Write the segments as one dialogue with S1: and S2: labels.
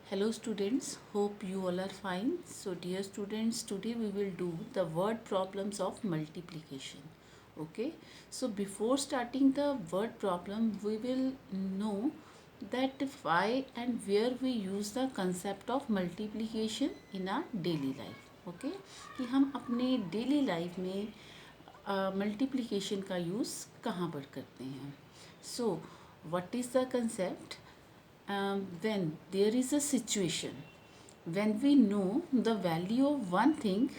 S1: Hello students, hope you all are fine. So dear students, today we will do the word problems of multiplication. Okay, so before starting the word problem, we will know that why and where we use the concept of multiplication in our daily life. Okay, कि हम अपने daily life में multiplication का use कहाँ पर करते हैं. So what is the concept? When there is a situation when we know the value of one thing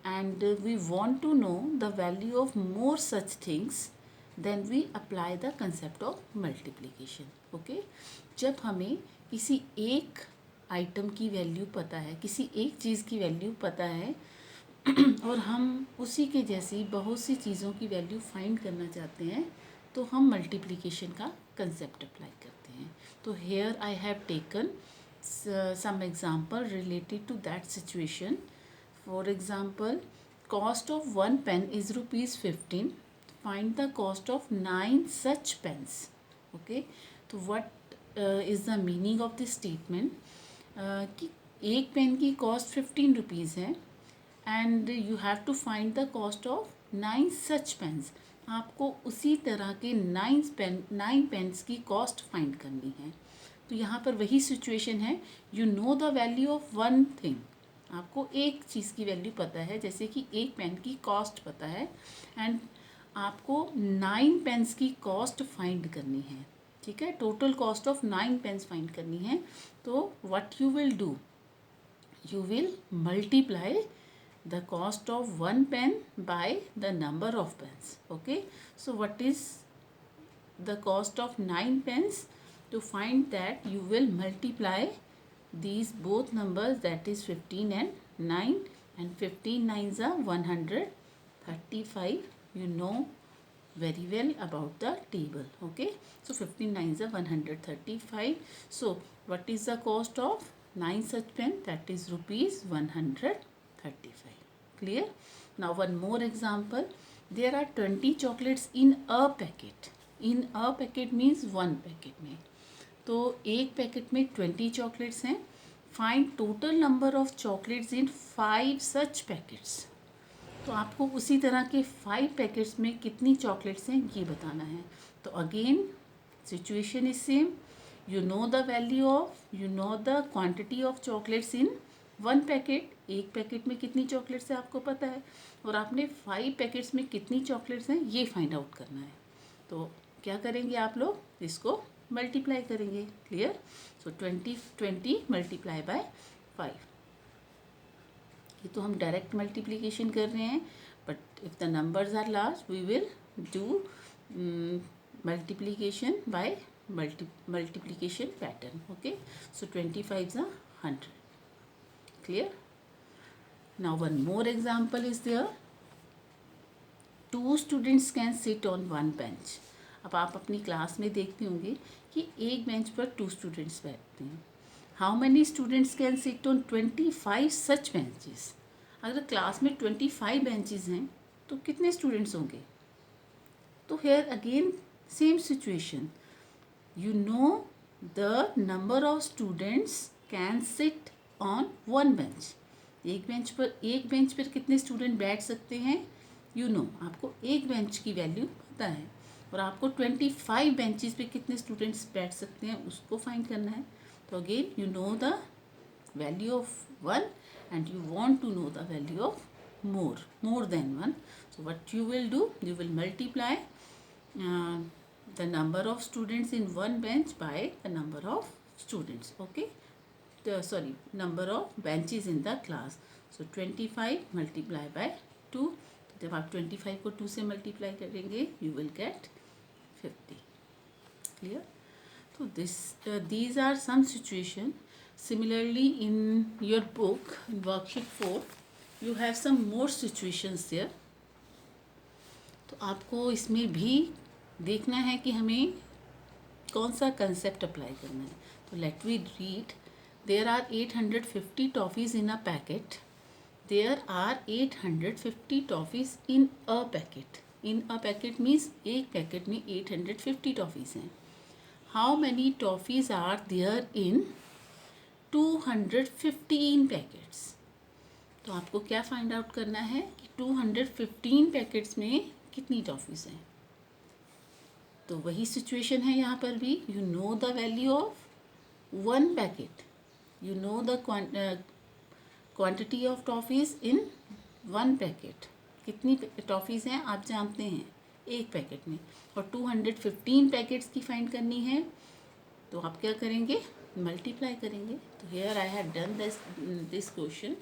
S1: and we want to know the value of more such things, then we apply the concept of multiplication. Okay, जब हमें किसी एक item की value पता है, किसी एक चीज़ की वैल्यू पता है और हम उसी के जैसी बहुत सी चीज़ों की वैल्यू फाइंड करना चाहते हैं, तो हम मल्टीप्लिकेशन का कंसेप्ट अप्लाई करते हैं. तो here I have taken some example related to that situation. For example, cost of one pen is rupees 15. Find the cost of 9 such pens. Okay, तो what is the meaning of this statement? कि एक pen की cost 15 rupees है and you have to find the cost of 9 such pens. आपको उसी तरह के 9 pens की कॉस्ट फाइंड करनी है. तो यहाँ पर वही सिचुएशन है. You know the value of one thing. आपको एक चीज़ की वैल्यू पता है, जैसे कि एक पेन की कॉस्ट पता है एंड आपको 9 पेन्स की कॉस्ट फाइंड करनी है. ठीक है, total cost of 9 pens find करनी है. तो what you will do, you will multiply the cost of one pen by the number of pens. Okay, so what is the cost of 9 pens? To find that, you will multiply these both numbers, that is 15 and 9, and 15 nines are 135. You know very well about the table. Okay, so 15 nines are 135. So what is the cost of 9 such pen? That is rupees 135. Clear? Now one more example. There are 20 chocolates in a packet. In a packet means one packet में. तो एक packet में 20 chocolates हैं. Find total number of chocolates in 5 such packets. तो आपको उसी तरह के 5 पैकेट्स में कितनी चॉकलेट्स हैं ये बताना है. तो again situation is same. You know the value of, you know the quantity of chocolates in one packet. एक पैकेट में कितनी चॉकलेट्स है आपको पता है, और आपने 5 पैकेट्स में कितनी चॉकलेट्स हैं ये फाइंड आउट करना है. तो क्या करेंगे आप लोग, इसको मल्टीप्लाई करेंगे. क्लियर? So 20 multiply by 5. ये तो हम डायरेक्ट मल्टीप्लिकेशन कर रहे हैं, but if the numbers are large we will do multiplication by multiplication pattern. Okay, so 25 is 100. Clear? Now one more example is there. 2 students can sit on one bench. अब आप अपनी class में देखते होंगे कि एक बेंच पर 2 students बैठते हैं. How many students can sit on 25 such benches. अगर क्लास में 25 बेंचेस हैं तो कितने स्टूडेंट्स होंगे. तो here again same situation. You know the number of students can sit on one bench. एक बेंच पर कितने स्टूडेंट बैठ सकते हैं. You know, आपको एक बेंच की वैल्यू पता है और आपको 25 बेंचेस पे कितने स्टूडेंट्स बैठ सकते हैं उसको फाइंड करना है. तो again you know the value of one and you want to know the value of more than one. So what you will do, you will multiply the number of students in one bench by the number of students. Okay, number of benches in the class. So 25 multiply by 2. तो जब आप 25 को 2 से multiply करेंगे you will get 50. Clear? So these are some situation. Similarly, in your book in worksheet 4 you have some more situations there. तो आपको इसमें भी देखना है कि हमें कौन सा कंसेप्ट अप्लाई करना है. तो let we read. There are 850 toffees in a packet. There are 850 toffees in a packet. In a packet means एक पैकेट में 850 टॉफ़ीज़ हैं. How many toffees are there in 215 packets. तो आपको क्या फाइंड आउट करना है कि 215 पैकेट्स में कितनी टॉफ़ीज़ हैं। तो वही सिचुएशन है यहाँ पर भी। You know the value of one packet, you know the quantity of toffees in one packet. कितनी टॉफ़ीज़ हैं आप जानते हैं एक पैकेट में, और 215 पैकेट्स की फाइंड करनी है। तो आप क्या करेंगे, मल्टीप्लाई करेंगे। तो here I have done this question.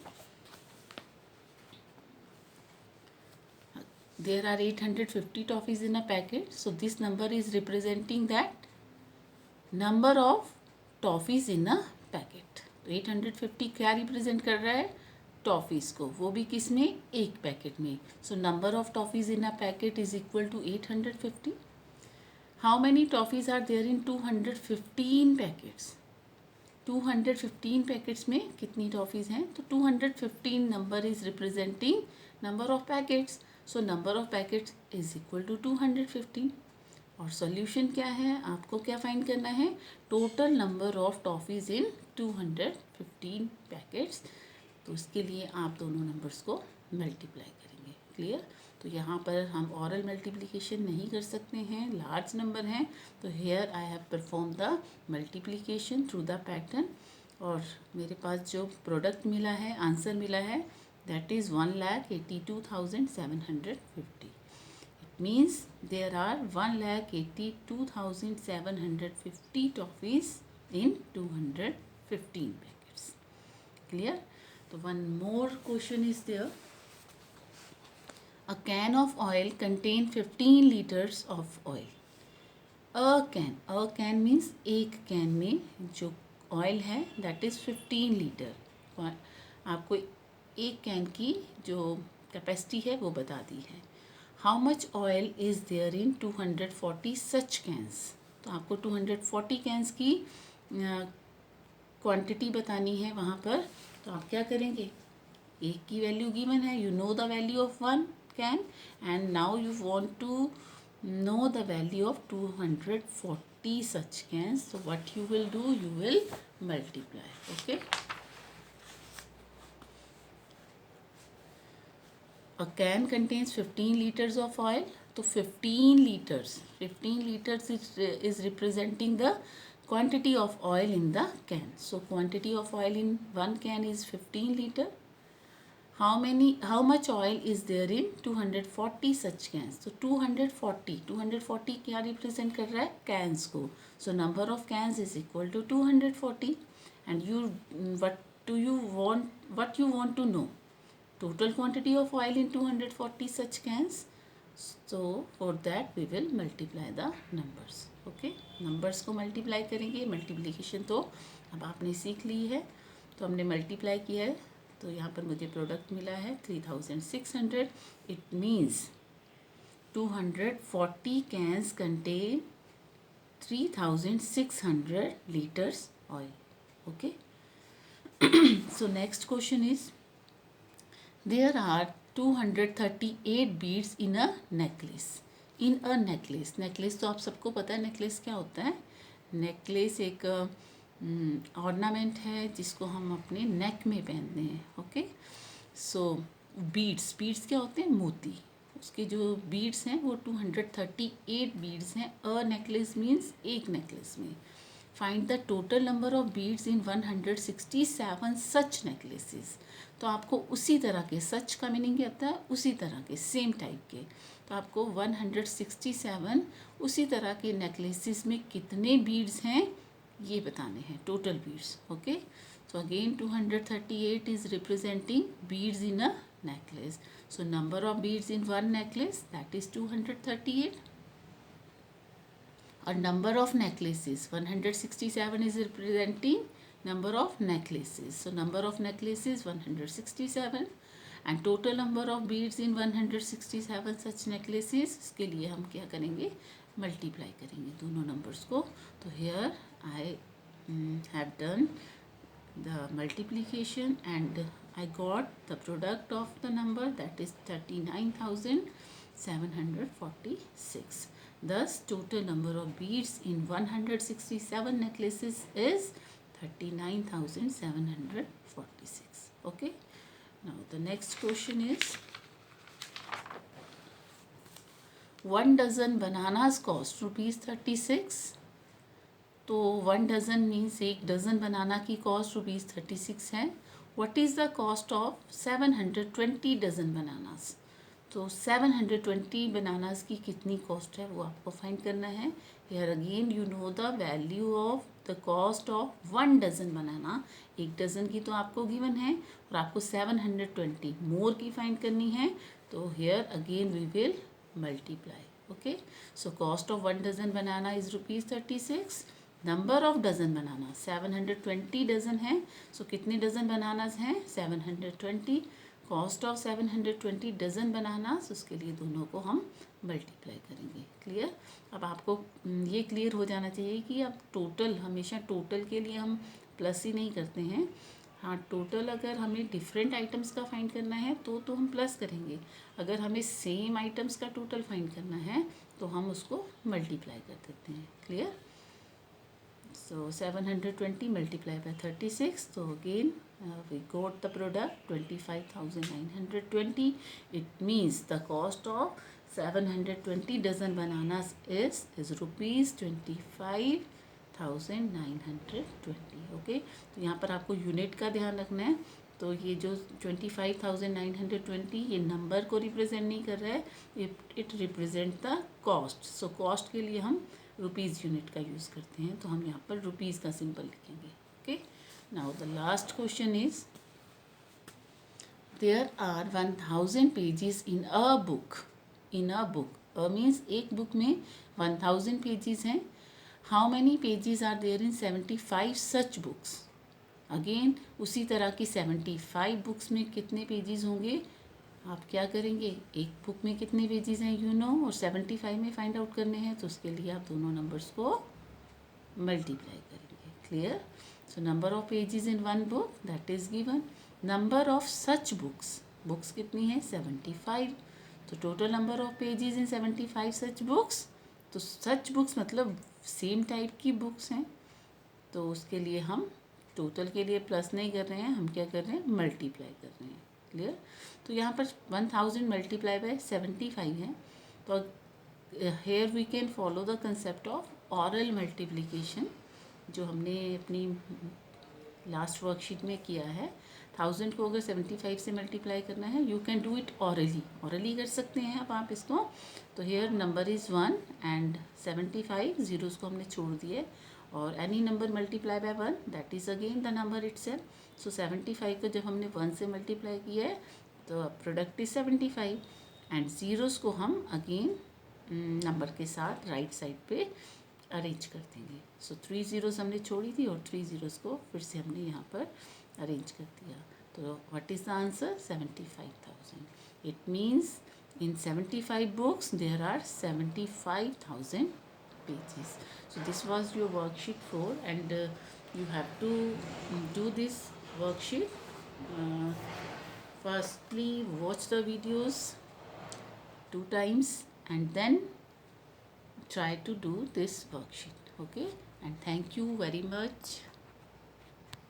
S1: There are 850 toffees in a packet, so this number is representing that number of toffees in a packet. तो 850 क्या रिप्रेजेंट कर रहा है, टॉफ़ीज़ को, वो भी किस में, एक पैकेट में। So number of toffees in a packet is equal to 850। How many toffees are there in 215 packets. 215 packets में कितनी टॉफ़ीज़ हैं, तो 215 number is representing number of packets. So number of packets is equal to 215। और solution क्या है, आपको क्या find करना है, total number of toffees in 215 packets. तो इसके लिए आप दोनों नंबर्स को मल्टीप्लाई करेंगे। क्लियर। तो यहाँ पर हम ऑरल मल्टीप्लिकेशन नहीं कर सकते हैं, लार्ज नंबर हैं। तो here I have perform the multiplication through the pattern, और मेरे पास जो प्रोडक्ट मिला है, आंसर मिला है, that is 1,82,750। It means there are 1,82,750 toffees in 215 packets. Clear. तो one more question is there. A can of oil contain 15 liters of oil. A can means एक can में जो ऑयल है that is 15 लीटर। आपको एक can की जो capacity है वो बता दी है। How much oil is there in 240 such cans? तो आपको 240 कैंस की क्वांटिटी बतानी है वहाँ पर। तो आप क्या करेंगे, एक की वैल्यू गिवन है, you know the value of one can, and now you want to know the value of 240 such cans. So what you will do, you will multiply. Okay, a can contains 15 liters of oil. So 15 liters is representing the quantity of oil in the can. So quantity of oil in one can is 15 liter. How much oil is there in 240 such cans? So 240 क्या represent कर रहा है, cans को. So number of cans is equal to 240. And what you want to know? Total quantity of oil in 240 such cans. So for that we will multiply the numbers. Okay, numbers को multiply करेंगे. Multiplication तो अब आपने सीख ली है, तो हमने multiply किया है। तो यहाँ पर मुझे प्रोडक्ट मिला है 3600। It means 240 cans contain 3600 litres oil. Okay, so next question is, there are 238 beads in a necklace. Necklace तो आप सबको पता है नेकलेस क्या होता है। नेकलेस एक ऑर्नामेंट है जिसको हम अपने नेक में पहनते हैं। ओके, सो बीड्स क्या होते हैं, मोती। उसके जो बीड्स हैं वो 238 बीड्स हैं। अ नेकलेस मीन्स एक नेकलेस में। Find the total number of beads in 167 such necklaces. तो आपको उसी तरह के, सच का मीनिंग क्या होता है, उसी तरह के, सेम टाइप के। तो आपको 167 उसी तरह के नेकलेसेस में कितने बीड्स हैं ये बताने हैं, total beads. Okay, so again 238 is representing beads in a necklace. So number of beads in one necklace, that is 238. Or number of necklaces, 167 is representing number of necklaces. So number of necklaces 167, and total number of beads in 167 such necklaces, इसके लिए हम क्या करेंगे, multiply करेंगे दोनों numbers को। तो here I have done the multiplication and I got the product of the number, that is 39,746. Thus total number of beads in 167 necklaces is 39,746. Okay. Now the next question is, 1 dozen bananas cost ₹36. तो 1 dozen means 1 dozen बनाना की cost ₹36 है. What is the cost of 720 dozen bananas. तो 720 bananas की कितनी cost है वो आपको find करना है. Here again you know the value of the cost of 1 dozen banana. 1 dozen की तो आपको गिवन है और आपको 720 मोर की फाइंड करनी है. तो here again we will multiply. Okay. So cost of 1 dozen banana is ₹36. Number of dozen banana 720 dozen है. सो कितने डज़न बनानास हैं 720. कॉस्ट ऑफ 720 डज़न बनानास, उसके लिए दोनों को हम मल्टीप्लाई करेंगे. क्लियर. अब आपको ये क्लियर हो जाना चाहिए कि अब टोटल, हमेशा टोटल के लिए हम प्लस ही नहीं करते हैं. हाँ, टोटल अगर हमें डिफरेंट आइटम्स का फाइंड करना है तो हम प्लस करेंगे. अगर हमें सेम आइटम्स का टोटल फाइंड करना है तो हम उसको मल्टीप्लाई कर देते हैं. Clear. So 720 multiplied by 36. So again we got the product 25,920. It means the cost of 720 dozen bananas is rupees 25,920. Okay. तो यहाँ पर आपको यूनिट का ध्यान रखना है. तो ये जो 25,920 ये नंबर को रिप्रेजेंट नहीं कर रहा है, it represent the cost. So cost के लिए हम रुपीज़ यूनिट का यूज़ करते हैं, तो हम यहाँ पर रुपीज़ का सिंबल लिखेंगे. Okay. Now the last question is, there are 1000 pages in a book. In a book, a means एक बुक में 1000 पेजेस हैं. How many pages are there in 75 such books. Again उसी तरह की 75 बुक्स में कितने पेजेस होंगे. आप क्या करेंगे, एक बुक में कितने पेजेस हैं यू नो, और 75 में फाइंड आउट करने हैं. तो उसके लिए आप दोनों नंबर्स को मल्टीप्लाई करेंगे. Clear. So number of pages in one book that is given. Number of such books, books कितनी है 75. तो total number of pages in 75 such books. तो सच बुक्स मतलब सेम टाइप की बुक्स हैं, तो उसके लिए हम टोटल के लिए प्लस नहीं कर रहे हैं, हम क्या कर रहे हैं मल्टीप्लाई कर रहे हैं. क्लियर. तो यहाँ पर 1000 मल्टीप्लाई बाय 75 है. तो here we can follow the concept of oral multiplication जो हमने अपनी लास्ट वर्कशीट में किया है. 1000 को अगर 75 से मल्टीप्लाई करना है, you can do it orally. Orally कर सकते हैं अब आप इसको. तो here number is 1 and 75 zeros को हमने छोड़ दिए, और any number multiply by 1 that is again the number itself. So 75 को जब हमने 1 से मल्टीप्लाई किया है तो प्रोडक्ट इज 75, एंड ज़ीरोस को हम अगेन नंबर के साथ राइट साइड पे अरेंज कर देंगे. सो 3 ज़ीरोस हमने छोड़ी थी और 3 ज़ीरोस को फिर से हमने यहाँ पर अरेंज कर दिया. तो what is the answer 75,000. It means in 75 books there are 75,000 pages. So this was your worksheet 4, and you have to do this worksheet. Firstly watch the videos 2 times and then try to do this worksheet. Okay, and thank you very much.